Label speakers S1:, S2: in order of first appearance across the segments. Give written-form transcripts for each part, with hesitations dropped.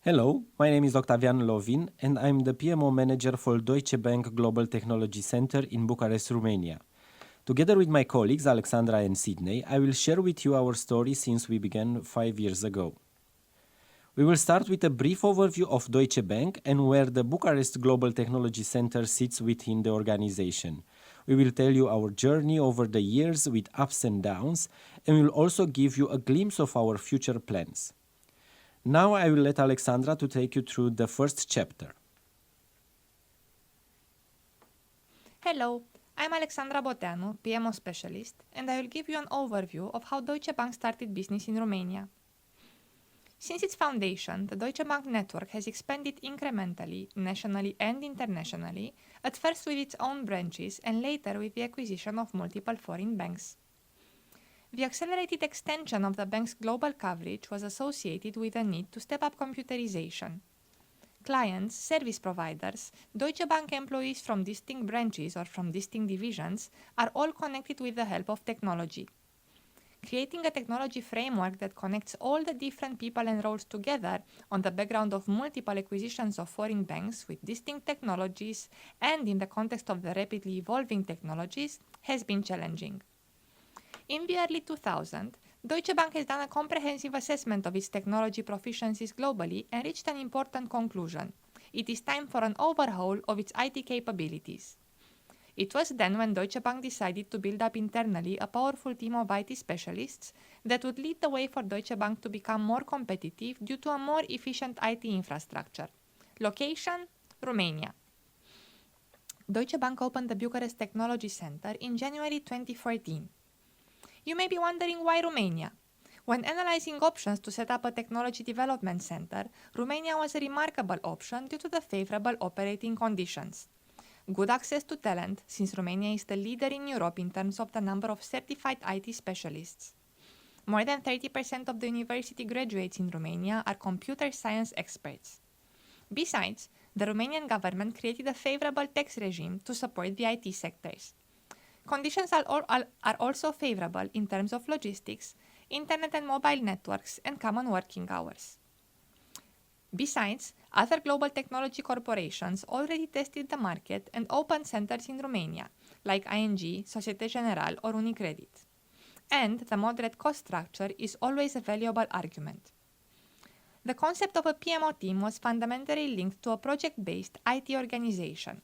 S1: Hello, my name is Octavian Lovin and I'm the Pmo manager for Deutsche Bank Global Technology Center in Bucharest, Romania. Together with my colleagues Alexandra and Sydney, I will share with you our story since we began 5 years ago. We will start with a brief overview of Deutsche Bank and where the Bucharest Global Technology Center sits within the organization. We will tell you our journey over the years with ups and downs, and we will also give you a glimpse of our future plans. Now I will let Alexandra to take you through the first chapter.
S2: Hello, I'm Alexandra Boteanu, Pmo specialist, and I will give you an overview of how Deutsche Bank started business in Romania. Since its foundation, the Deutsche Bank network has expanded incrementally, nationally and internationally, at first with its own branches and later with the acquisition of multiple foreign banks. The accelerated extension of the bank's global coverage was associated with a need to step up computerization. Clients, service providers, Deutsche Bank employees from distinct branches or from distinct divisions are all connected with the help of technology. Creating a technology framework that connects all the different people and roles together on the background of multiple acquisitions of foreign banks with distinct technologies and in the context of the rapidly evolving technologies has been challenging. In the early 2000s, Deutsche Bank has done a comprehensive assessment of its technology proficiencies globally and reached an important conclusion. It is time for an overhaul of its IT capabilities. It was then when Deutsche Bank decided to build up internally a powerful team of IT specialists that would lead the way for Deutsche Bank to become more competitive due to a more efficient IT infrastructure. Location: Romania. Deutsche Bank opened the Bucharest Technology Center in January 2014. You may be wondering why Romania. When analyzing options to set up a technology development center, Romania was a remarkable option due to the favorable operating conditions. Good access to talent, since Romania is the leader in Europe in terms of the number of certified IT specialists. More than 30% of the university graduates in Romania are computer science experts. Besides, the Romanian government created a favorable tax regime to support the IT sectors. Conditions are also favorable in terms of logistics, internet and mobile networks, and common working hours. Besides, other global technology corporations already tested the market and opened centers in Romania, like ING, Societe Generale, or Unicredit. And the moderate cost structure is always a valuable argument. The concept of a Pmo team was fundamentally linked to a project-based IT organization.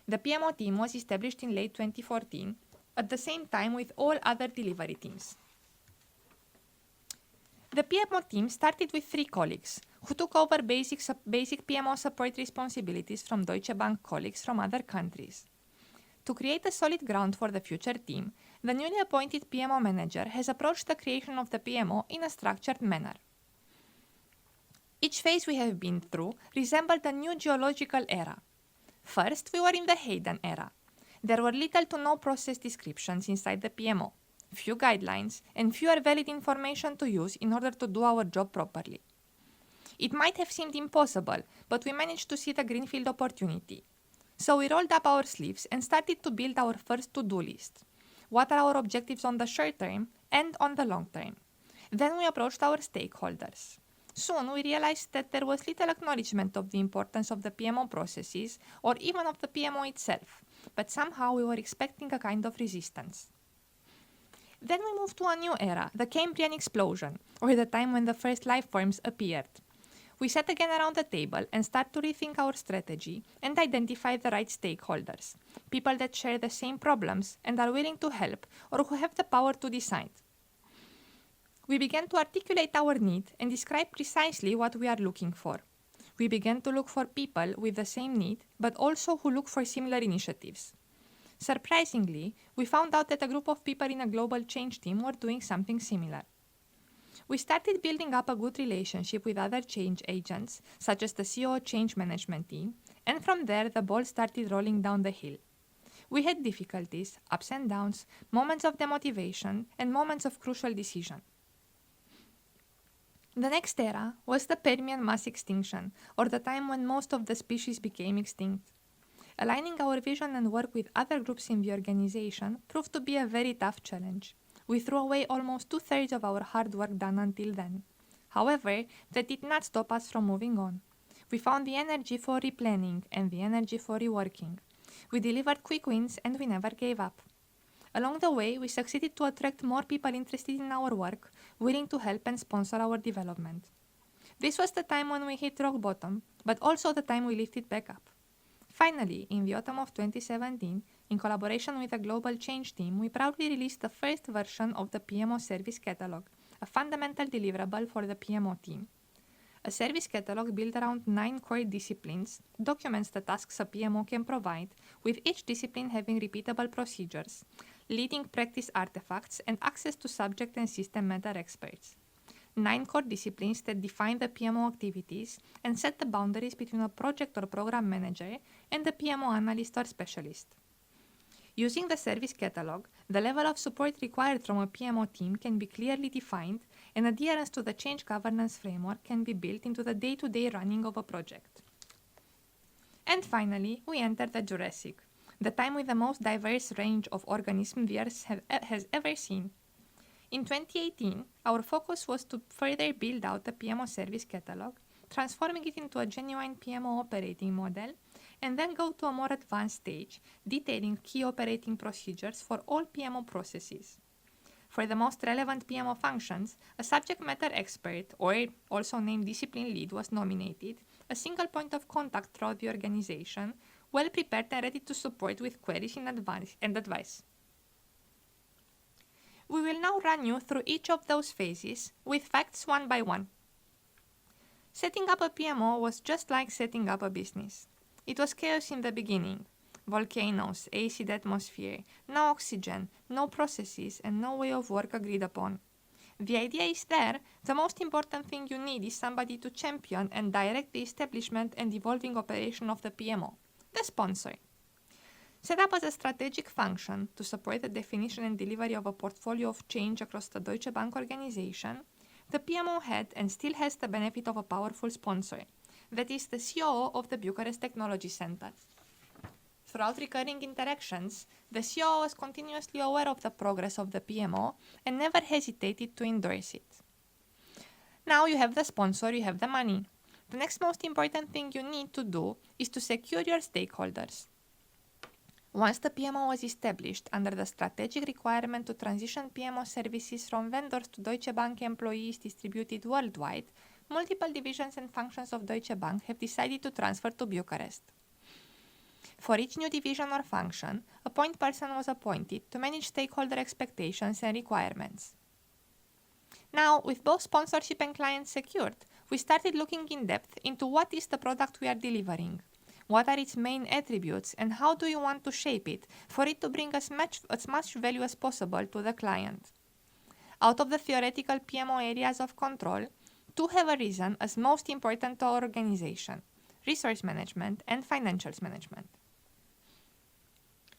S2: The Pmo team was established in late 2014, at the same time with all other delivery teams. The Pmo team started with 3 colleagues, who took over basic Pmo support responsibilities from Deutsche Bank colleagues from other countries. To create a solid ground for the future team, the newly appointed Pmo manager has approached the creation of the Pmo in a structured manner. Each phase we have been through resembled a new geological era. First, we were in the Hayden era. There were little to no process descriptions inside the Pmo, few guidelines, and fewer valid information to use in order to do our job properly. It might have seemed impossible, but we managed to see the greenfield opportunity. So we rolled up our sleeves and started to build our first to-do list. What are our objectives on the short term and on the long term? Then we approached our stakeholders. Soon we realized that there was little acknowledgement of the importance of the Pmo processes or even of the Pmo itself, but somehow we were expecting a kind of resistance. Then we moved to a new era, the Cambrian explosion, or the time when the first life forms appeared. We sat again around the table and started to rethink our strategy and identify the right stakeholders, people that share the same problems and are willing to help or who have the power to decide. We began to articulate our need and describe precisely what we are looking for. We began to look for people with the same need, but also who look for similar initiatives. Surprisingly, we found out that a group of people in a global change team were doing something similar. We started building up a good relationship with other change agents, such as the CEO change management team, and from there the ball started rolling down the hill. We had difficulties, ups and downs, moments of demotivation, and moments of crucial decision. The next era was the Permian mass extinction, or the time when most of the species became extinct. Aligning our vision and work with other groups in the organization proved to be a very tough challenge. We threw away almost 2/3 of our hard work done until then. However, that did not stop us from moving on. We found the energy for replanning and the energy for reworking. We delivered quick wins and we never gave up. Along the way, we succeeded to attract more people interested in our work, willing to help and sponsor our development. This was the time when we hit rock bottom, but also the time we lifted back up. Finally, in the autumn of 2017, in collaboration with the Global Change team, we proudly released the first version of the Pmo Service Catalog, a fundamental deliverable for the Pmo team. A service catalog built around 9 core disciplines documents the tasks a PMO can provide, with each discipline having repeatable procedures, leading practice artifacts, and access to subject and system matter experts. 9 core disciplines that define the PMO activities and set the boundaries between a project or program manager and the PMO analyst or specialist. Using the service catalog, the level of support required from a PMO team can be clearly defined, and adherence to the change governance framework can be built into the day-to-day running of a project. And finally, we enter the Jurassic, the time with the most diverse range of organisms the Earth has ever seen. In 2018, our focus was to further build out the Pmo Service Catalog, transforming it into a genuine Pmo Operating Model, and then go to a more advanced stage, detailing key operating procedures for all PMO processes. For the most relevant PMO functions, a subject matter expert, or also named discipline lead, was nominated, a single point of contact throughout the organization, well prepared and ready to support with queries in advance and advice. We will now run you through each of those phases with facts one by one. Setting up a PMO was just like setting up a business. It was chaos in the beginning. Volcanoes, acid atmosphere, no oxygen, no processes, and no way of work agreed upon. The idea is there. The most important thing you need is somebody to champion and direct the establishment and evolving operation of the PMO, the sponsor. Set up as a strategic function to support the definition and delivery of a portfolio of change across the Deutsche Bank organization, the PMO had and still has the benefit of a powerful sponsor, that is the COO of the Bucharest Technology Center. Throughout recurring interactions, the COO was continuously aware of the progress of the PMO and never hesitated to endorse it. Now you have the sponsor, you have the money. The next most important thing you need to do is to secure your stakeholders. Once the PMO was established under the strategic requirement to transition PMO services from vendors to Deutsche Bank employees distributed worldwide, multiple divisions and functions of Deutsche Bank have decided to transfer to Bucharest. For each new division or function, a point person was appointed to manage stakeholder expectations and requirements. Now, with both sponsorship and clients secured, we started looking in depth into what is the product we are delivering, what are its main attributes, and how do you want to shape it for it to bring as much value as possible to the client. Out of the theoretical PMO areas of control, 2 have arisen as most important to our organization: resource management and financials management.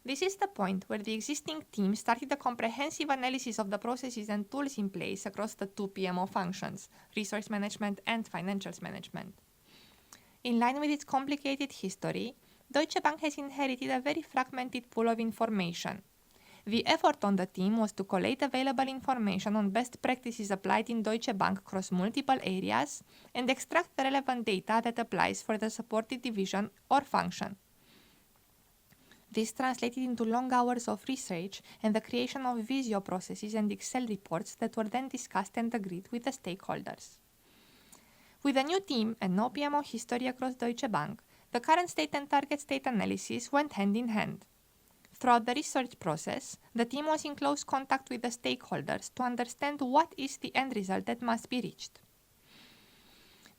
S2: This is the point where the existing team started a comprehensive analysis of the processes and tools in place across the 2 PMO functions, resource management and financials management. In line with its complicated history, Deutsche Bank has inherited a very fragmented pool of information. The effort on the team was to collate available information on best practices applied in Deutsche Bank across multiple areas and extract the relevant data that applies for the supported division or function. This translated into long hours of research and the creation of Visio processes and Excel reports that were then discussed and agreed with the stakeholders. With a new team and no PMO history across Deutsche Bank, the current state and target state analysis went hand in hand. Throughout the research process, the team was in close contact with the stakeholders to understand what is the end result that must be reached.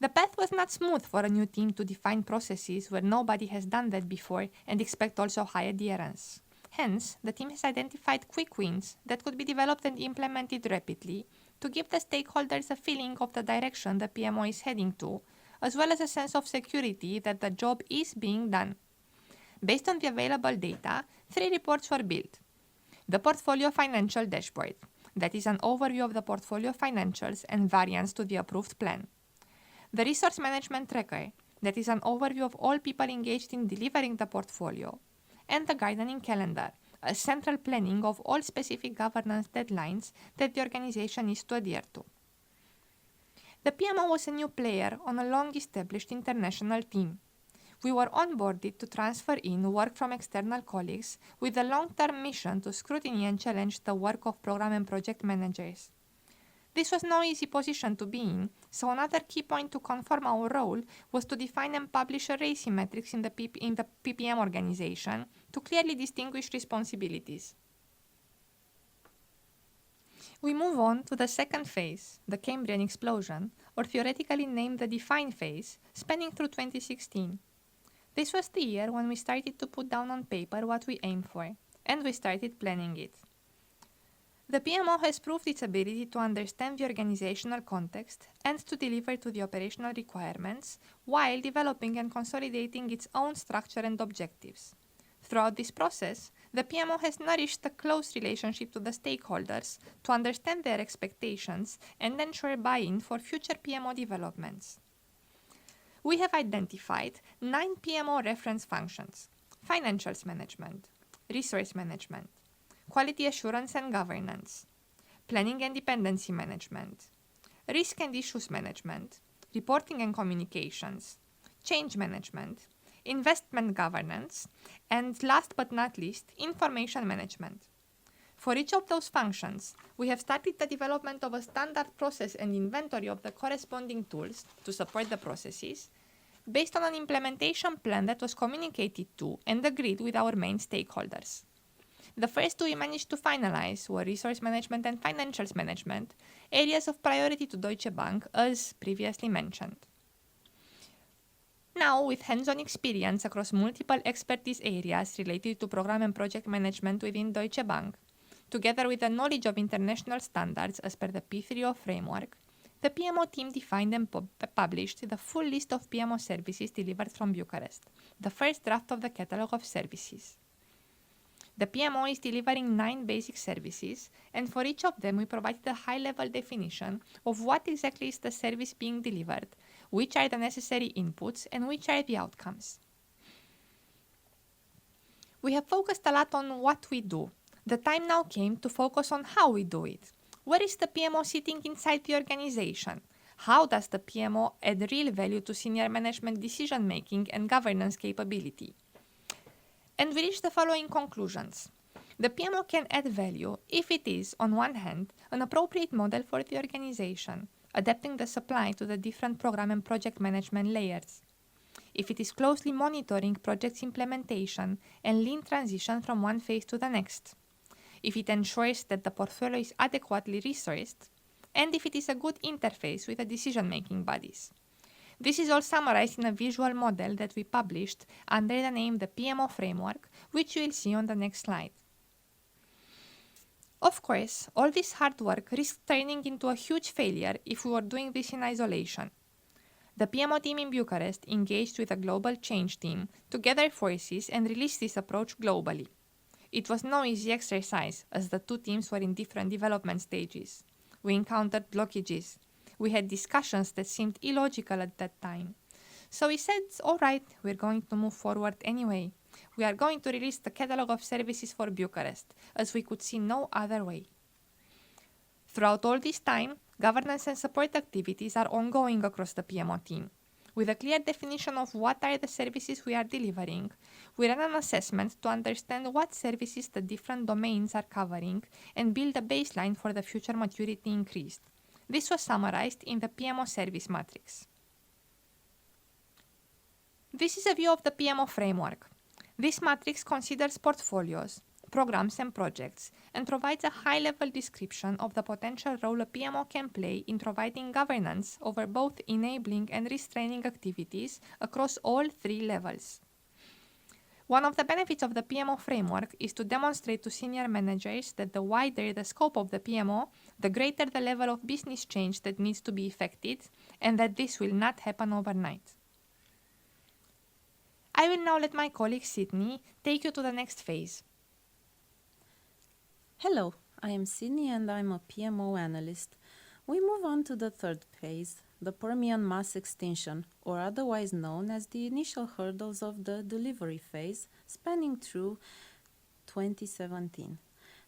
S2: The path was not smooth for a new team to define processes where nobody has done that before and expect also high adherence. Hence, the team has identified quick wins that could be developed and implemented rapidly to give the stakeholders a feeling of the direction the PMO is heading to, as well as a sense of security that the job is being done. Based on the available data, 3 reports were built. The Portfolio Financial Dashboard, that is an overview of the portfolio financials and variance to the approved plan. The Resource Management Tracker, that is an overview of all people engaged in delivering the portfolio. And the Gardening Calendar, a central planning of all specific governance deadlines that the organization is to adhere to. The PMO was a new player on a long-established international team. We were onboarded to transfer in work from external colleagues with a long-term mission to scrutiny and challenge the work of program and project managers. This was no easy position to be in, so another key point to confirm our role was to define and publish a rating matrix in the PPM organization to clearly distinguish responsibilities. We move on to the second phase, the Cambrian explosion, or theoretically named the define phase, spanning through 2016. This was the year when we started to put down on paper what we aim for, and we started planning it. The PMO has proved its ability to understand the organizational context and to deliver to the operational requirements while developing and consolidating its own structure and objectives. Throughout this process, the PMO has nourished a close relationship to the stakeholders to understand their expectations and ensure buy-in for future PMO developments. We have identified 9 Pmo Reference Functions: Financials Management, Resource Management, Quality Assurance and Governance, Planning and Dependency Management, Risk and Issues Management, Reporting and Communications, Change Management, Investment Governance, and last but not least, Information Management. For each of those functions, we have started the development of a standard process and inventory of the corresponding tools to support the processes, based on an implementation plan that was communicated to and agreed with our main stakeholders. The first two we managed to finalize were resource management and financials management, areas of priority to Deutsche Bank, as previously mentioned. Now, with hands-on experience across multiple expertise areas related to program and project management within Deutsche Bank, together with the knowledge of international standards as per the P3O framework, the PMO team defined and published the full list of PMO services delivered from Bucharest, the first draft of the catalog of services. The PMO is delivering 9 basic services, and for each of them we provided a high-level definition of what exactly is the service being delivered, which are the necessary inputs, and which are the outcomes. We have focused a lot on what we do. The time now came to focus on how we do it. Where is the PMO sitting inside the organization? How does the PMO add real value to senior management decision-making and governance capability? And we reach the following conclusions. The PMO can add value if it is, on one hand, an appropriate model for the organization, adapting the supply to the different program and project management layers. If it is closely monitoring project's implementation and lean transition from one phase to the next. If it ensures that the portfolio is adequately resourced, and if it is a good interface with the decision-making bodies. This is all summarized in a visual model that we published under the name the PMO framework, which you will see on the next slide. Of course, all this hard work risks turning into a huge failure if we were doing this in isolation. The PMO team in Bucharest engaged with a global change team to gather forces and release this approach globally. It was no easy exercise, as the two teams were in different development stages. We encountered blockages. We had discussions that seemed illogical at that time. So we said, alright, we're going to move forward anyway. We are going to release the catalog of services for Bucharest, as we could see no other way. Throughout all this time, governance and support activities are ongoing across the PMO team. With a clear definition of what are the services we are delivering, we ran an assessment to understand what services the different domains are covering and build a baseline for the future maturity increased. This was summarized in the Pmo Service Matrix. This is a view of the PMO framework. This matrix considers portfolios, programs and projects, and provides a high-level description of the potential role a PMO can play in providing governance over both enabling and restraining activities across all 3 levels. One of the benefits of the PMO framework is to demonstrate to senior managers that the wider the scope of the PMO, the greater the level of business change that needs to be effected, and that this will not happen overnight. I will now let my colleague Sydney take you to the next phase.
S3: Hello, I am Sydney and I'm a PMO analyst. We move on to the third phase, the Permian mass extinction, or otherwise known as the initial hurdles of the delivery phase, spanning through 2017.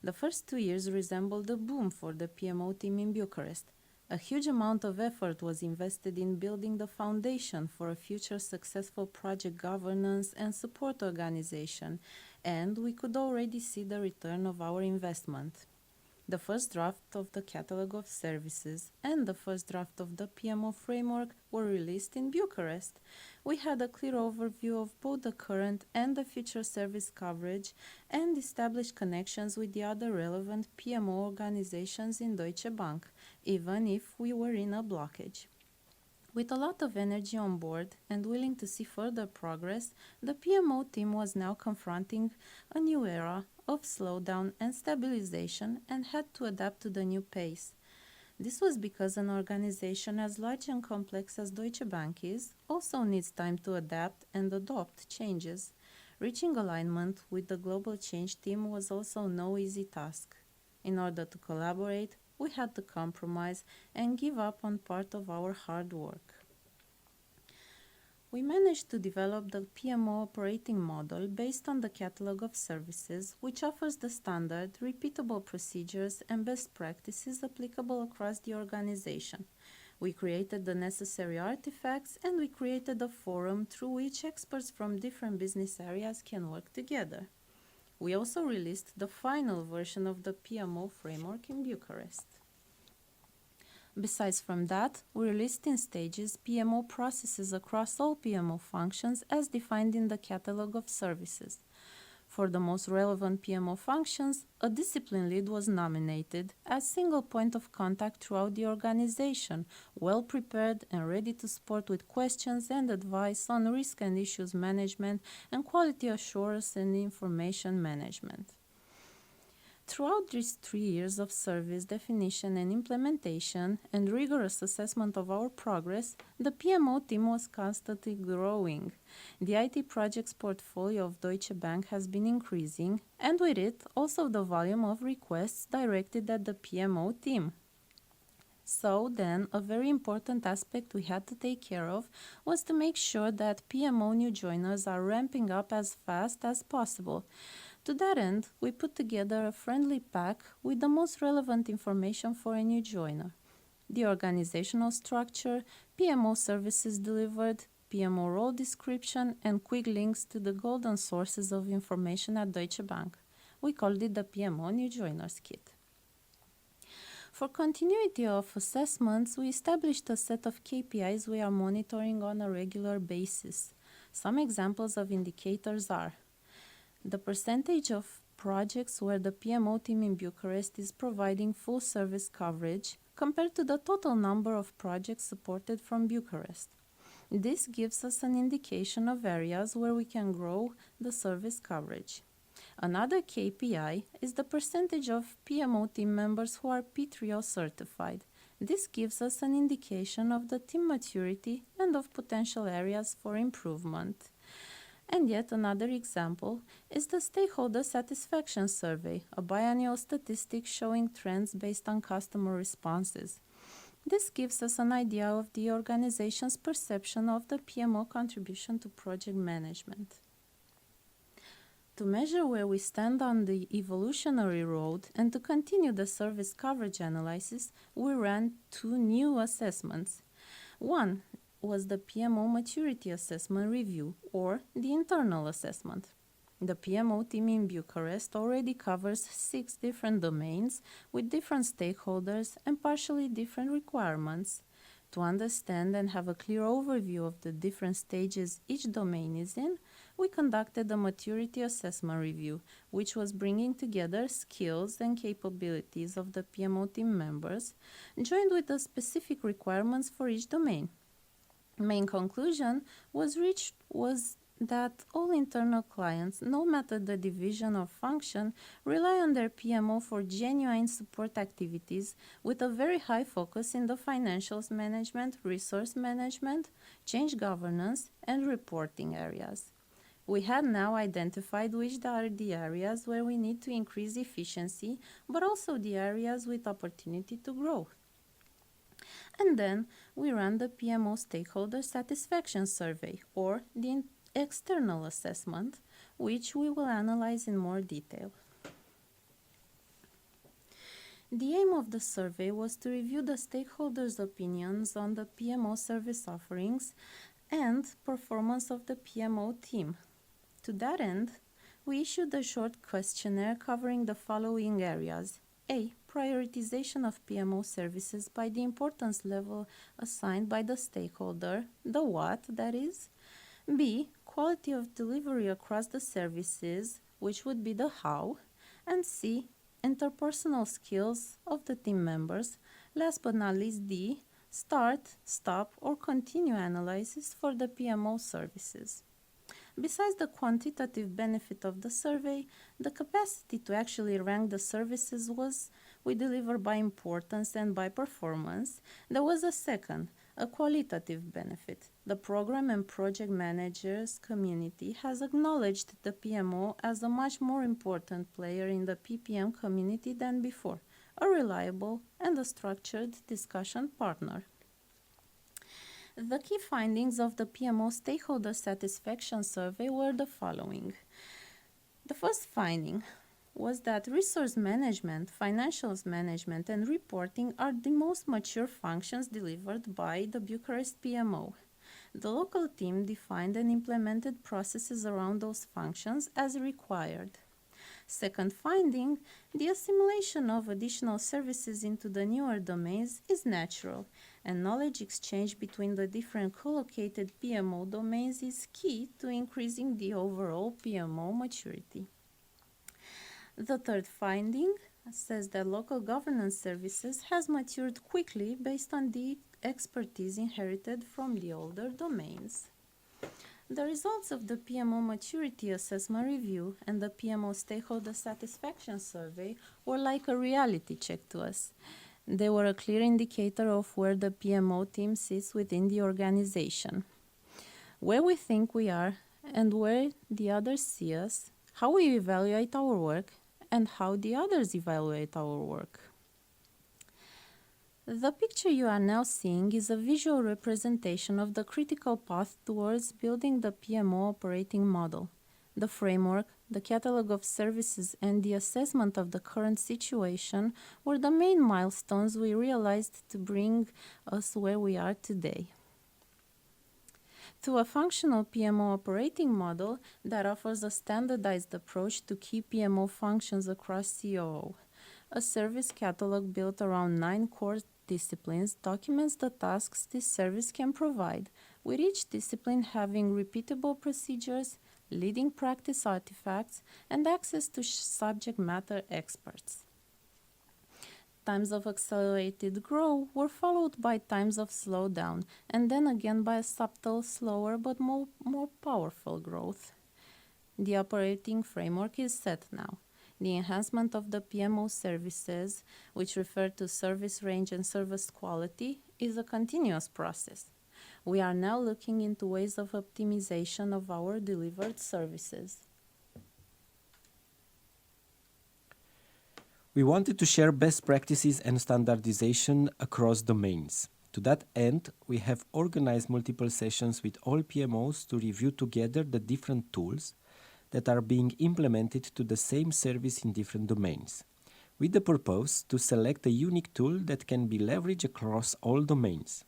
S3: The first 2 years resembled a boom for the PMO team in Bucharest. A huge amount of effort was invested in building the foundation for a future successful project governance and support organization, and we could already see the return of our investment. The first draft of the Catalog of Services and the first draft of the Pmo framework were released in Bucharest. We had a clear overview of both the current and the future service coverage and established connections with the other relevant Pmo organizations in Deutsche Bank, even if we were in a blockage. With a lot of energy on board and willing to see further progress, the Pmo team was now confronting a new era of slowdown and stabilization and had to adapt to the new pace. This was because an organization as large and complex as Deutsche Bank is also needs time to adapt and adopt changes. Reaching alignment with the global change team was also no easy task. In order to collaborate, we had to compromise and give up on part of our hard work. We managed to develop the Pmo Operating Model based on the Catalog of Services, which offers the standard, repeatable procedures and best practices applicable across the organization. We created the necessary artifacts and we created a forum through which experts from different business areas can work together. We also released the final version of the Pmo framework in Bucharest. Besides from that, we released in stages Pmo processes across all Pmo functions as defined in the Catalog of Services. For the most relevant Pmo functions, a discipline lead was nominated as single point of contact throughout the organization, well prepared and ready to support with questions and advice on risk and issues management and quality assurance and information management. Throughout these 3 years of service definition and implementation and rigorous assessment of our progress, the Pmo team was constantly growing. The IT projects portfolio of Deutsche Bank has been increasing, and with it, also the volume of requests directed at the Pmo team. So then, a very important aspect we had to take care of was to make sure that Pmo new joiners are ramping up as fast as possible. To that end, we put together a friendly pack with the most relevant information for a new joiner. The organizational structure, Pmo services delivered, Pmo role description, and quick links to the golden sources of information at Deutsche Bank. We called it the Pmo New Joiners Kit. For continuity of assessments, we established a set of KPIs we are monitoring on a regular basis. Some examples of indicators are the percentage of projects where the Pmo team in Bucharest is providing full service coverage compared to the total number of projects supported from Bucharest. This gives us an indication of areas where we can grow the service coverage. Another KPI is the percentage of Pmo team members who are P3O certified. This gives us an indication of the team maturity and of potential areas for improvement. And yet another example is the Stakeholder Satisfaction Survey, a biannual statistic showing trends based on customer responses. This gives us an idea of the organization's perception of the Pmo contribution to project management. To measure where we stand on the evolutionary road and to continue the service coverage analysis, we ran 2 new assessments. One was the Pmo Maturity Assessment Review, or the internal assessment. The Pmo team in Bucharest already covers 6 different domains with different stakeholders and partially different requirements. To understand and have a clear overview of the different stages each domain is in, we conducted a maturity assessment review, which was bringing together skills and capabilities of the Pmo team members, joined with the specific requirements for each domain. Main conclusion was reached was that all internal clients, no matter the division or function, rely on their Pmo for genuine support activities with a very high focus in the financials management, resource management, change governance, and reporting areas. We had now identified which are the areas where we need to increase efficiency, but also the areas with opportunity to grow. And then we ran the Pmo Stakeholder Satisfaction Survey, or the external assessment, which we will analyze in more detail. The aim of the survey was to review the stakeholders' opinions on the Pmo service offerings and performance of the Pmo team. To that end, we issued a short questionnaire covering the following areas. A. Prioritization of Pmo services by the importance level assigned by the stakeholder, the what, that is. B. Quality of delivery across the services, which would be the how. And C. Interpersonal skills of the team members. Last but not least, D. Start, stop, or continue analysis for the Pmo services. Besides the quantitative benefit of the survey, the capacity to actually rank the services we deliver by importance and by performance. There was a second, a qualitative benefit. The program and project managers community has acknowledged the Pmo as a much more important player in the PPM community than before, a reliable and a structured discussion partner. The key findings of the Pmo Stakeholder Satisfaction Survey were the following. The first finding was that resource management, financials management, and reporting are the most mature functions delivered by the Bucharest Pmo. The local team defined and implemented processes around those functions as required. Second finding, the assimilation of additional services into the newer domains is natural, and knowledge exchange between the different co-located Pmo domains is key to increasing the overall Pmo maturity. The third finding says that local governance services has matured quickly based on the expertise inherited from the older domains. The results of the Pmo Maturity Assessment Review and the Pmo Stakeholder Satisfaction Survey were like a reality check to us. They were a clear indicator of where the Pmo team sits within the organization, where we think we are and where the others see us, how we evaluate our work, and how the others evaluate our work. The picture you are now seeing is a visual representation of the critical path towards building the Pmo Operating Model. The framework, the catalog of services, and the assessment of the current situation were the main milestones we realized to bring us where we are today. To a functional Pmo operating model that offers a standardized approach to key Pmo functions across COO. A service catalog built around 9 core disciplines documents the tasks this service can provide, with each discipline having repeatable procedures, leading practice artifacts, and access to subject matter experts. Times of accelerated growth were followed by times of slowdown, and then again by a subtle, slower but more powerful growth. The operating framework is set now. The enhancement of the Pmo services, which refer to service range and service quality, is a continuous process. We are now looking into ways of optimization of our delivered services.
S1: We wanted to share best practices and standardization across domains. To that end, we have organized multiple sessions with all PMOs to review together the different tools that are being implemented to the same service in different domains, with the purpose to select a unique tool that can be leveraged across all domains.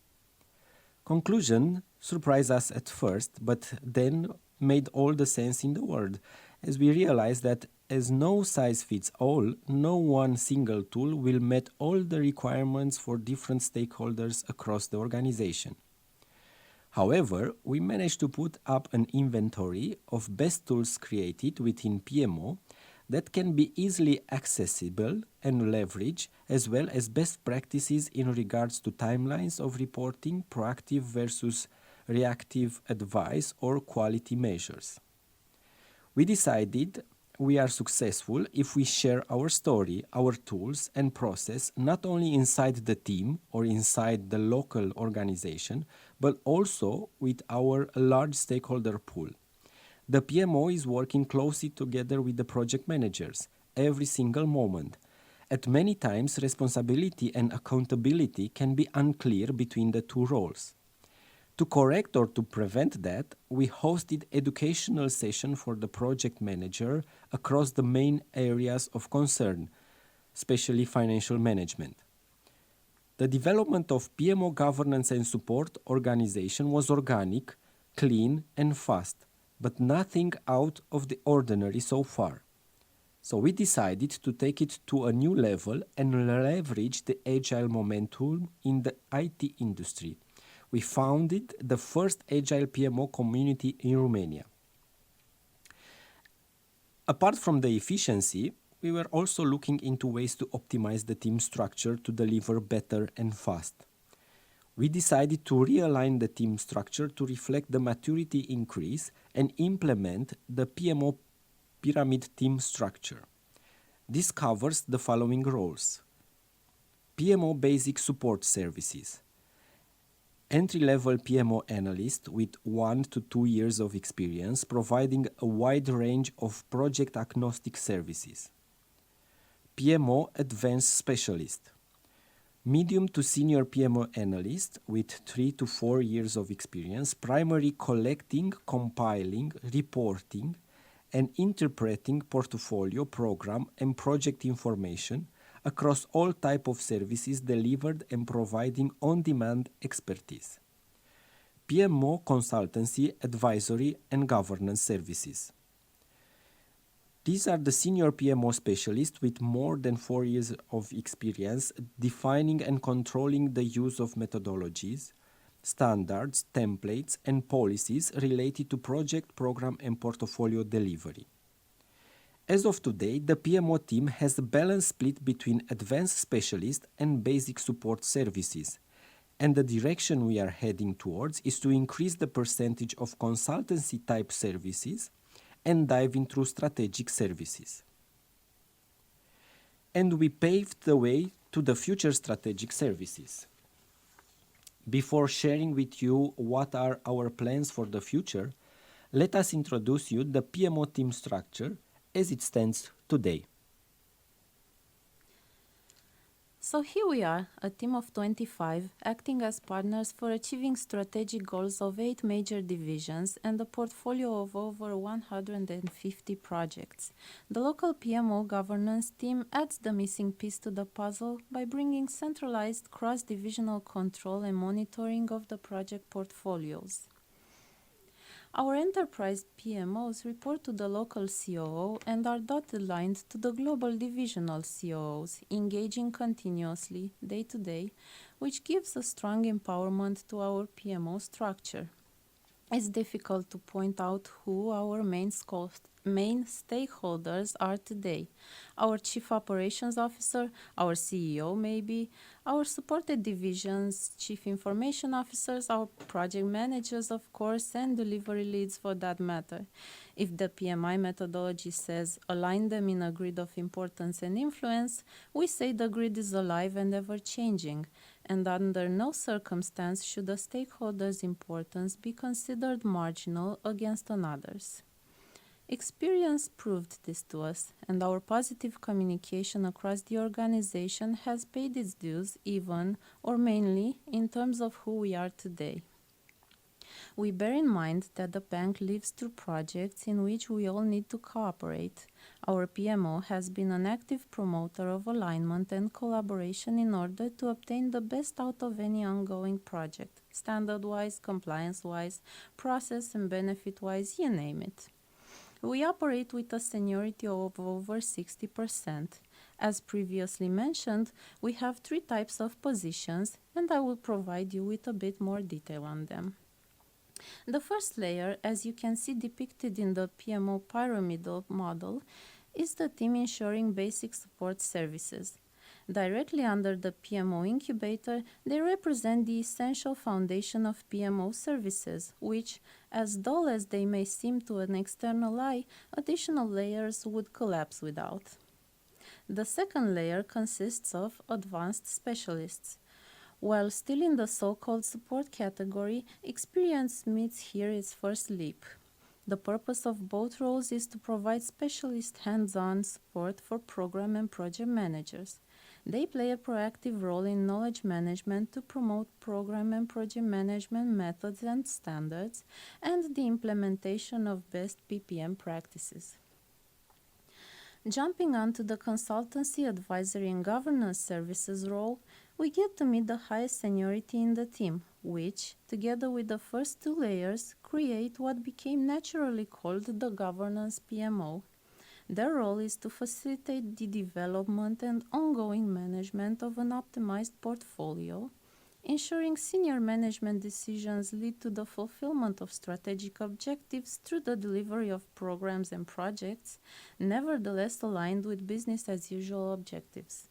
S1: Conclusion surprised us at first, but then made all the sense in the world, as we realized that as no size fits all, no one single tool will meet all the requirements for different stakeholders across the organization. However, we managed to put up an inventory of best tools created within Pmo that can be easily accessible and leveraged, as well as best practices in regards to timelines of reporting, proactive versus reactive advice, or quality measures. We decided we are successful if we share our story, our tools, and process not only inside the team or inside the local organization, but also with our large stakeholder pool. The PMO is working closely together with the project managers every single moment. At many times, responsibility and accountability can be unclear between the two roles. To correct or to prevent that, we hosted educational session for the project manager across the main areas of concern, especially financial management. The development of PMO governance and support organization was organic, clean, and fast, but nothing out of the ordinary so far. So we decided to take it to a new level and leverage the agile momentum in the IT industry. We founded the first Agile Pmo community in Romania. Apart from the efficiency, we were also looking into ways to optimize the team structure to deliver better and fast. We decided to realign the team structure to reflect the maturity increase and implement the PMO pyramid team structure. This covers the following roles: PMO basic support services, entry-level PMO analyst with 1 to 2 years of experience providing a wide range of project-agnostic services. PMO advanced specialist, medium to senior PMO analyst with 3 to 4 years of experience, primarily collecting, compiling, reporting, and interpreting portfolio, program, and project information across all types of services delivered and providing on-demand expertise. PMO Consultancy, Advisory, and Governance Services. These are the senior PMO specialists with more than 4 years of experience defining and controlling the use of methodologies, standards, templates, and policies related to project, program, and portfolio delivery. As of today, the PMO team has a balanced split between advanced specialist and basic support services, and the direction we are heading towards is to increase the percentage of consultancy-type services and dive into strategic services. And we paved the way to the future strategic services. Before sharing with you what are our plans for the future, let us introduce you the PMO team structure as it stands today.
S3: So here we are, a team of 25, acting as partners for achieving strategic goals of 8 major divisions and a portfolio of over 150 projects. The local PMO governance team adds the missing piece to the puzzle by bringing centralized cross-divisional control and monitoring of the project portfolios. Our enterprise PMOs report to the local COO and are dotted lines to the global divisional COOs, engaging continuously, day to day, which gives a strong empowerment to our PMO structure. It's difficult to point out who our main stakeholders are today. Our Chief Operations Officer, our CEO maybe, our supported divisions, Chief Information Officers, our project managers of course, and delivery leads for that matter. If the PMI methodology says align them in a grid of importance and influence, we say the grid is alive and ever-changing, and under no circumstance should a stakeholder's importance be considered marginal against another's. Experience proved this to us, and our positive communication across the organization has paid its dues even, or mainly, in terms of who we are today. We bear in mind that the bank lives through projects in which we all need to cooperate. Our PMO has been an active promoter of alignment and collaboration in order to obtain the best out of any ongoing project, standard-wise, compliance-wise, process and benefit-wise, you name it. We operate with a seniority of over 60%. As previously mentioned, we have 3 types of positions, and I will provide you with a bit more detail on them. The first layer, as you can see depicted in the Pmo pyramidal model, is the team ensuring basic support services. Directly under the PMO incubator, they represent the essential foundation of PMO services, which, as dull as they may seem to an external eye, additional layers would collapse without. The second layer consists of advanced specialists. While still in the so-called support category, experience meets here its first leap. The purpose of both roles is to provide specialist hands-on support for program and project managers. They play a proactive role in knowledge management to promote program and project management methods and standards and the implementation of best PPM practices. Jumping onto the consultancy, advisory, and governance services role, we get to meet the highest seniority in the team, which, together with the first two layers, create what became naturally called the governance PMO. Their role is to facilitate the development and ongoing management of an optimized portfolio, ensuring senior management decisions lead to the fulfillment of strategic objectives through the delivery of programs and projects, nevertheless aligned with business as usual objectives.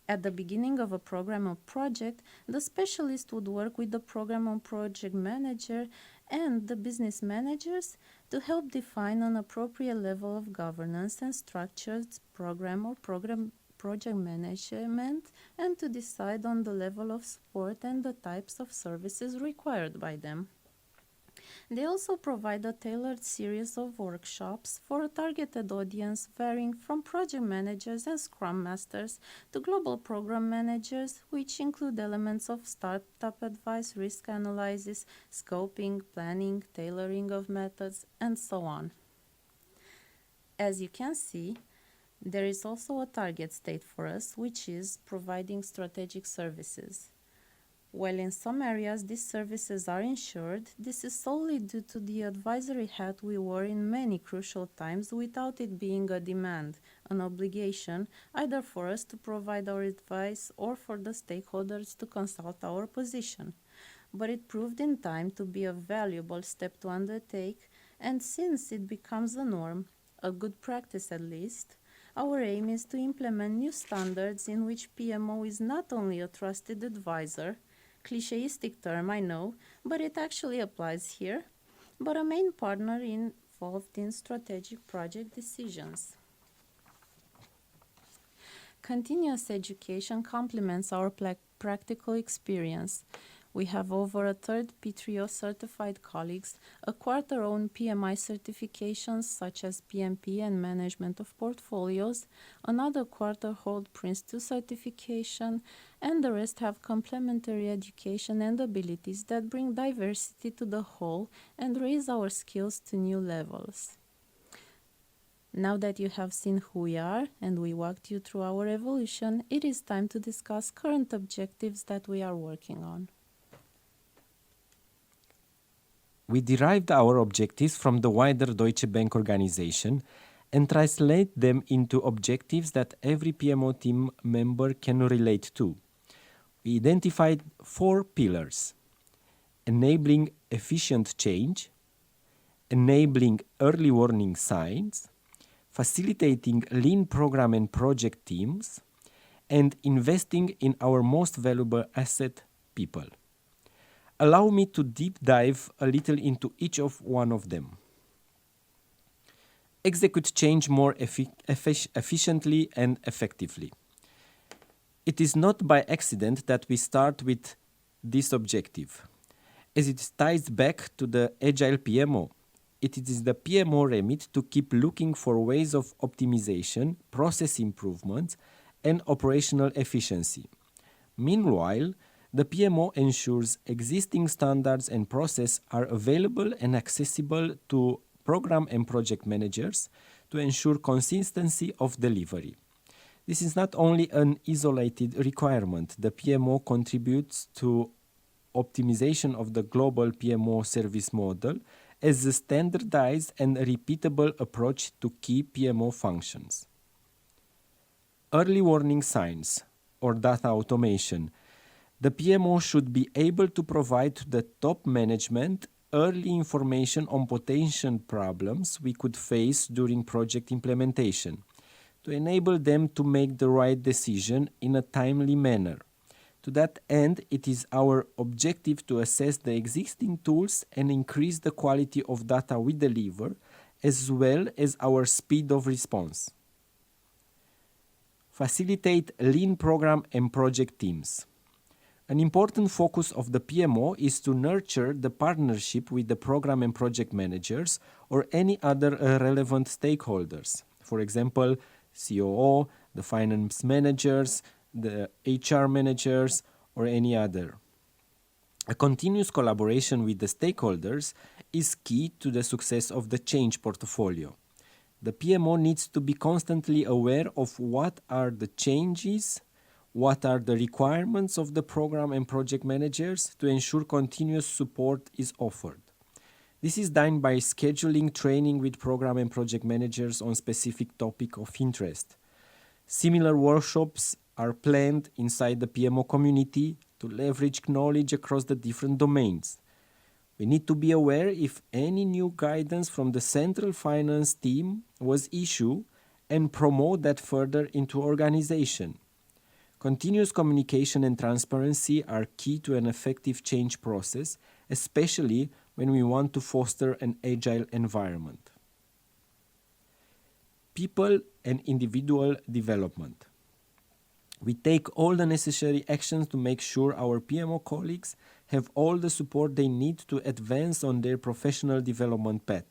S3: At the beginning of a program or project, the specialist would work with the program or project manager and the business managers to help define an appropriate level of governance and structured program or project management, and to decide on the level of support and the types of services required by them. They also provide a tailored series of workshops for a targeted audience varying from project managers and scrum masters to global program managers, which include elements of startup advice, risk analysis, scoping, planning, tailoring of methods, and so on. As you can see, there is also a target state for us, which is providing strategic services. While in some areas these services are ensured, this is solely due to the advisory hat we wore in many crucial times without it being a demand, an obligation, either for us to provide our advice or for the stakeholders to consult our position. But it proved in time to be a valuable step to undertake, and since it becomes a norm, a good practice at least, our aim is to implement new standards in which PMO is not only a trusted advisor, cliché-istic term, I know, but it actually applies here, but a main partner involved in strategic project decisions. Continuous education complements our practical experience. We have over a third P3O certified colleagues, a quarter own PMI certifications such as PMP and management of portfolios, another quarter hold Prince2 certification, and the rest have complementary education and abilities that bring diversity to the whole and raise our skills to new levels. Now that you have seen who we are and we walked you through our evolution, it is time to discuss current objectives that we are working on.
S1: We derived our objectives from the wider Deutsche Bank organization and translate them into objectives that every PMO team member can relate to. We identified 4 pillars: enabling efficient change, enabling early warning signs, facilitating lean program and project teams, and investing in our most valuable asset, people. Allow me to deep dive a little into each of one of them. Execute change more efficiently and effectively. It is not by accident that we start with this objective, as it ties back to the Agile Pmo. It is the PMO remit to keep looking for ways of optimization, process improvements, and operational efficiency. Meanwhile, the PMO ensures existing standards and processes are available and accessible to program and project managers to ensure consistency of delivery. This is not only an isolated requirement. The PMO contributes to optimization of the global PMO service model as a standardized and repeatable approach to key PMO functions. Early warning signs or data automation. The PMO should be able to provide to the top management early information on potential problems we could face during project implementation, to enable them to make the right decision in a timely manner. To that end, it is our objective to assess the existing tools and increase the quality of data we deliver, as well as our speed of response. Facilitate lean program and project teams. An important focus of the PMO is to nurture the partnership with the program and project managers or any other relevant stakeholders. For example, COO, the finance managers, the HR managers, or any other. A continuous collaboration with the stakeholders is key to the success of the change portfolio. The PMO needs to be constantly aware of what are the changes, what are the requirements of the program and project managers to ensure continuous support is offered. This is done by scheduling training with program and project managers on specific topic of interest. Similar workshops are planned inside the PMO community to leverage knowledge across the different domains. We need to be aware if any new guidance from the central finance team was issued and promote that further into organization. Continuous communication and transparency are key to an effective change process, especially when we want to foster an agile environment. People and individual development. We take all the necessary actions to make sure our PMO colleagues have all the support they need to advance on their professional development path.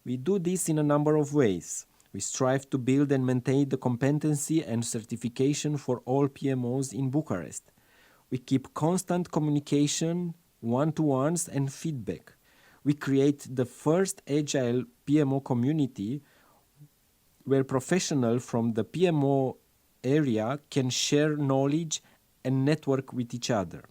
S1: We do this in a number of ways. We strive to build and maintain the competency and certification for all PMOs in Bucharest. We keep constant communication, one-to-ones, and feedback. We create the first Agile Pmo community where professionals from the PMO area can share knowledge and network with each other.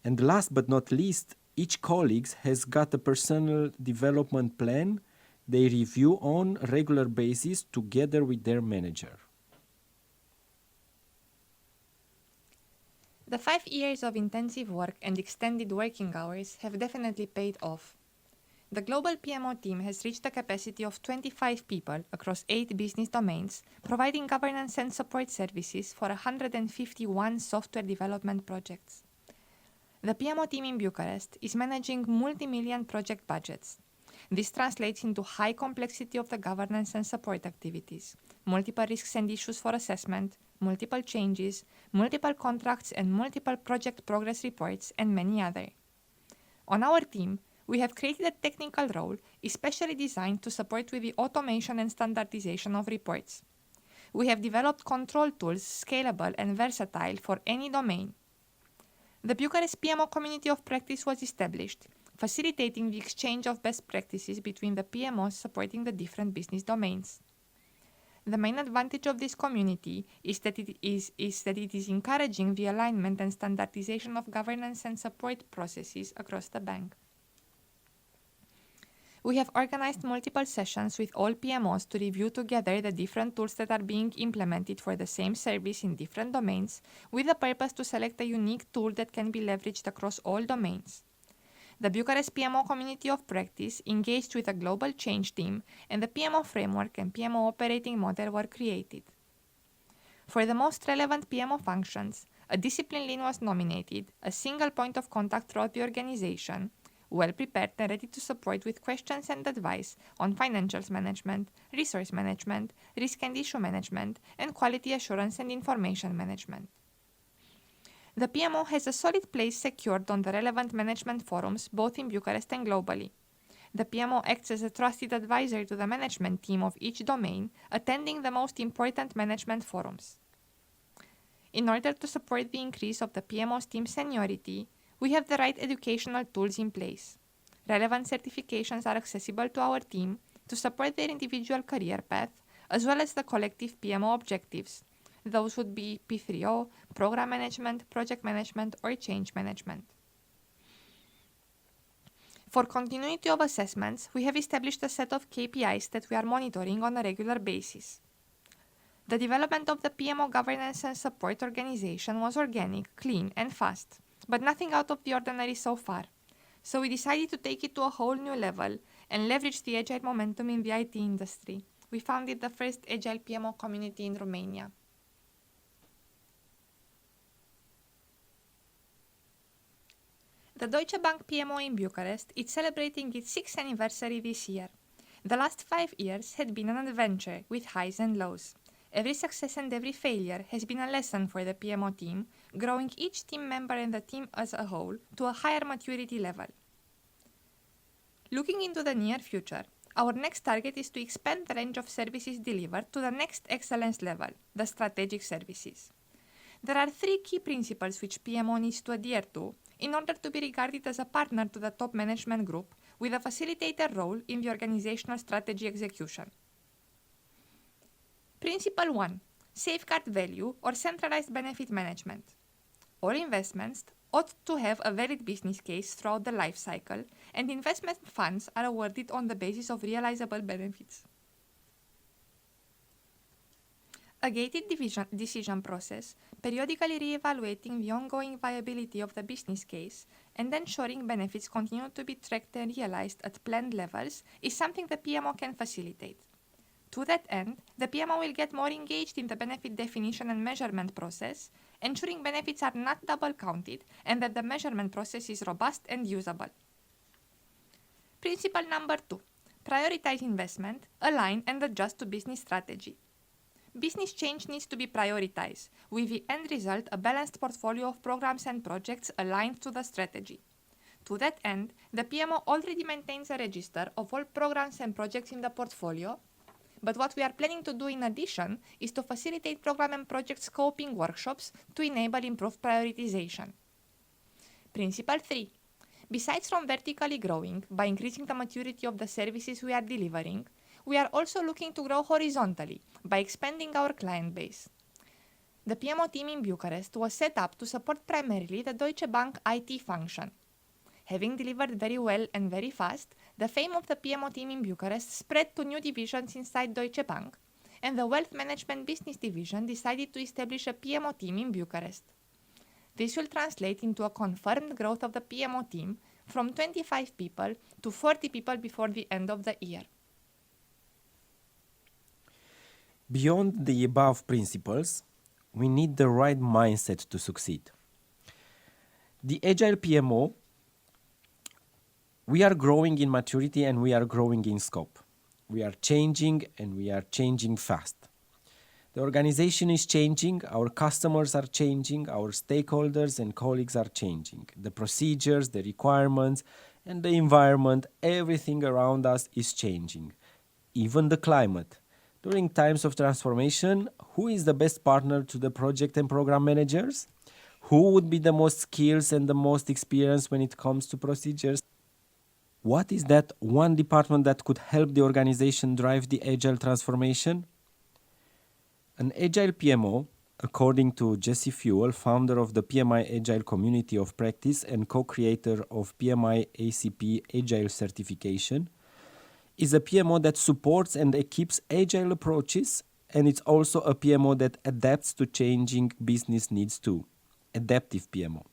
S1: And last but not least, each colleague has got a personal development plan they review on a regular basis together with their manager.
S2: The 5 years of intensive work and extended working hours have definitely paid off. The global PMO team has reached a capacity of 25 people across 8 business domains, providing governance and support services for 151 software development projects. The PMO team in Bucharest is managing multi-million project budgets. This translates into high complexity of the governance and support activities, multiple risks and issues for assessment, multiple changes, multiple contracts and multiple project progress reports, and many other. On our team, we have created a technical role especially designed to support with the automation and standardization of reports. We have developed control tools scalable and versatile for any domain. The Bucharest PMO Community of Practice was established, facilitating the exchange of best practices between the PMOs supporting the different business domains. The main advantage of this community is that it is encouraging the alignment and standardization of governance and support processes across the bank. We have organized multiple sessions with all PMOs to review together the different tools that are being implemented for the same service in different domains, with the purpose to select a unique tool that can be leveraged across all domains. The Bucharest PMO Community of Practice engaged with a global change team, and the PMO framework and Pmo Operating Model were created. For the most relevant PMO functions, a discipline lead was nominated, a single point of contact throughout the organization, well prepared and ready to support with questions and advice on financials management, resource management, risk and issue management, and quality assurance and information management. The PMO has a solid place secured on the relevant management forums both in Bucharest and globally. The PMO acts as a trusted advisor to the management team of each domain, attending the most important management forums. In order to support the increase of the PMO's team seniority, we have the right educational tools in place. Relevant certifications are accessible to our team to support their individual career path, as well as the collective PMO objectives. Those would be P3O, Program Management, Project Management, or Change Management. For continuity of assessments, we have established a set of KPIs that we are monitoring on a regular basis. The development of the PMO governance and support organization was organic, clean, and fast, but nothing out of the ordinary so far. So we decided to take it to a whole new level and leverage the agile momentum in the IT industry. We founded the first Agile Pmo community in Romania. The Deutsche Bank PMO in Bucharest is celebrating its 6th anniversary this year. The last 5 years had been an adventure with highs and lows. Every success and every failure has been a lesson for the PMO team, growing each team member and the team as a whole to a higher maturity level. Looking into the near future, our next target is to expand the range of services delivered to the next excellence level, the strategic services. There are 3 key principles which PMO needs to adhere to in order to be regarded as a partner to the top management group with a facilitator role in the organizational strategy execution. Principle 1. Safeguard value or centralized benefit management. All investments ought to have a valid business case throughout the life cycle, and investment funds are awarded on the basis of realizable benefits. A gated decision process, periodically re-evaluating the ongoing viability of the business case and ensuring benefits continue to be tracked and realized at planned levels, is something the PMO can facilitate. To that end, the PMO will get more engaged in the benefit definition and measurement process, ensuring benefits are not double counted and that the measurement process is robust and usable. Principle number 2. Prioritize investment, align and adjust to business strategy. Business change needs to be prioritized, with the end result a balanced portfolio of programs and projects aligned to the strategy. To that end, the PMO already maintains a register of all programs and projects in the portfolio, but what we are planning to do in addition is to facilitate program and project scoping workshops to enable improved prioritization. Principle 3. Besides from vertically growing by increasing the maturity of the services we are delivering, we are also looking to grow horizontally by expanding our client base. The Pmo team in Bucharest was set up to support primarily the Deutsche Bank IT function. Having delivered very well and very fast, the fame of the Pmo team in Bucharest spread to new divisions inside Deutsche Bank, and the Wealth Management Business Division decided to establish a Pmo team in Bucharest. This will translate into a confirmed growth of the Pmo team from 25 people to 40 people before the end of the year.
S1: Beyond the above principles, we need the right mindset to succeed. The Agile PMO, we are growing in maturity and we are growing in scope. We are changing and we are changing fast. The organization is changing, our customers are changing, our stakeholders and colleagues are changing. The procedures, the requirements, and the environment, everything around us is changing. Even the climate. During times of transformation, who is the best partner to the project and program managers? Who would be the most skilled and the most experienced when it comes to procedures? What is that one department that could help the organization drive the agile transformation? An Agile PMO, according to Jesse Fuel, founder of the PMI Agile Community of Practice and co-creator of PMI ACP Agile Certification, is a PMO that supports and equips agile approaches, and it's also a PMO that adapts to changing business needs too. Adaptive PMO.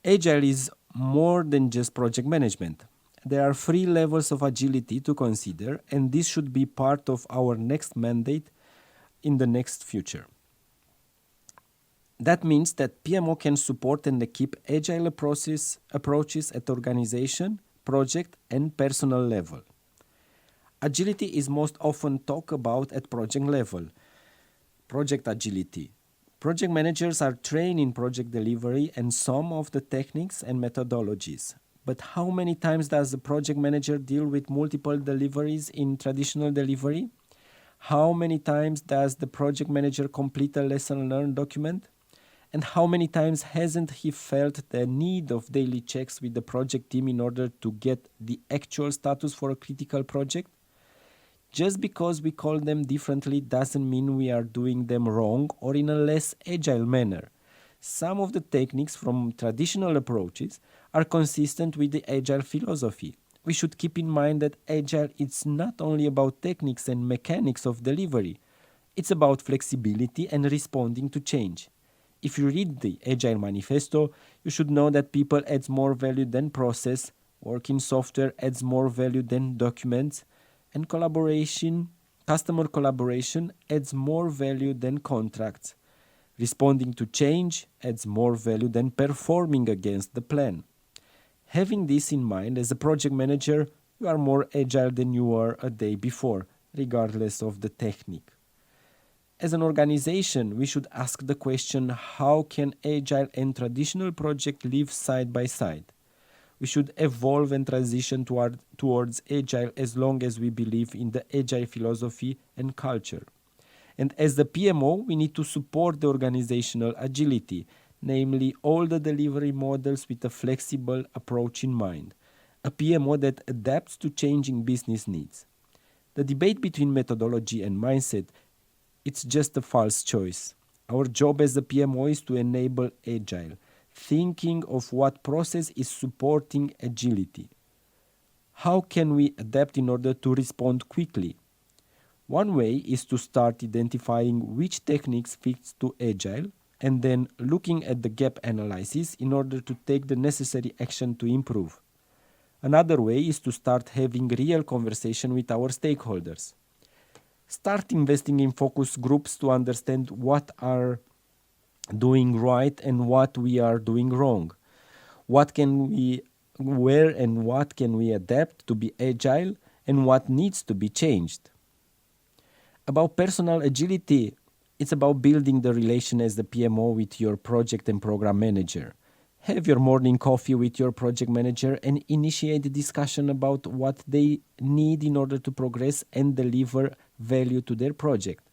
S1: Agile is more than just project management. There are 3 levels of agility to consider, and this should be part of our next mandate in the next future. That means that PMO can support and equip agile approaches at organization, project, and personal level. Agility is most often talked about at project level. Project agility. Project managers are trained in project delivery and some of the techniques and methodologies. But how many times does the project manager deal with multiple deliveries in traditional delivery? How many times does the project manager complete a lesson learned document? And how many times hasn't he felt the need of daily checks with the project team in order to get the actual status for a critical project? Just because we call them differently doesn't mean we are doing them wrong or in a less agile manner. Some of the techniques from traditional approaches are consistent with the agile philosophy. We should keep in mind that agile is not only about techniques and mechanics of delivery. It's about flexibility and responding to change. If you read the Agile Manifesto, you should know that people adds more value than process, work in software adds more value than documents, and customer collaboration adds more value than contracts. Responding to change adds more value than performing against the plan. Having this in mind, as a project manager, you are more agile than you were a day before, regardless of the technique. As an organization, we should ask the question, how can agile and traditional project live side by side? We should evolve and transition towards agile as long as we believe in the agile philosophy and culture. And as the PMO, we need to support the organizational agility. namely all the delivery models with a flexible approach in mind, a PMO that adapts to changing business needs. The debate between methodology and mindset, it's just a false choice. Our job as a PMO is to enable agile, thinking of what process is supporting agility. How can we adapt in order to respond quickly? One way is to start identifying which techniques fit to agile and then looking at the gap analysis in order to take the necessary action to improve. Another way is to start having real conversation with our stakeholders. Start investing in focus groups to understand what are doing right and what we are doing wrong. Where and what can we adapt to be agile and what needs to be changed. About personal agility, it's about building the relation as the PMO with your project and program manager. Have your morning coffee with your project manager and initiate a discussion about what they need in order to progress and deliver value to their project.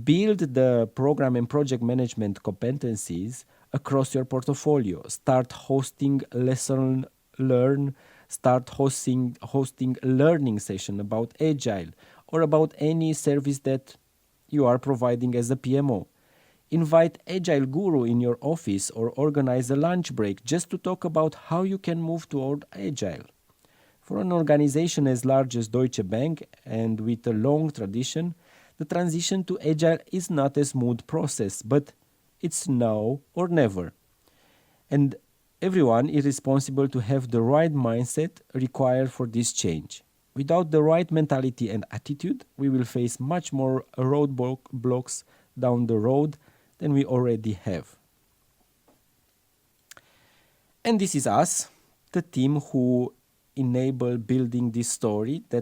S1: Build the program and project management competencies across your portfolio. Start hosting lesson learn, start hosting learning session about agile or about any service that you are providing as a PMO. Invite Agile Guru in your office or organize a lunch break just to talk about how you can move toward Agile. For an organization as large as Deutsche Bank and with a long tradition, the transition to Agile is not a smooth process, but it's now or never. And everyone is responsible to have the right mindset required for this change. Without the right mentality and attitude, we will face much more roadblocks down the road than we already have. And this is us, the team who enable building this story that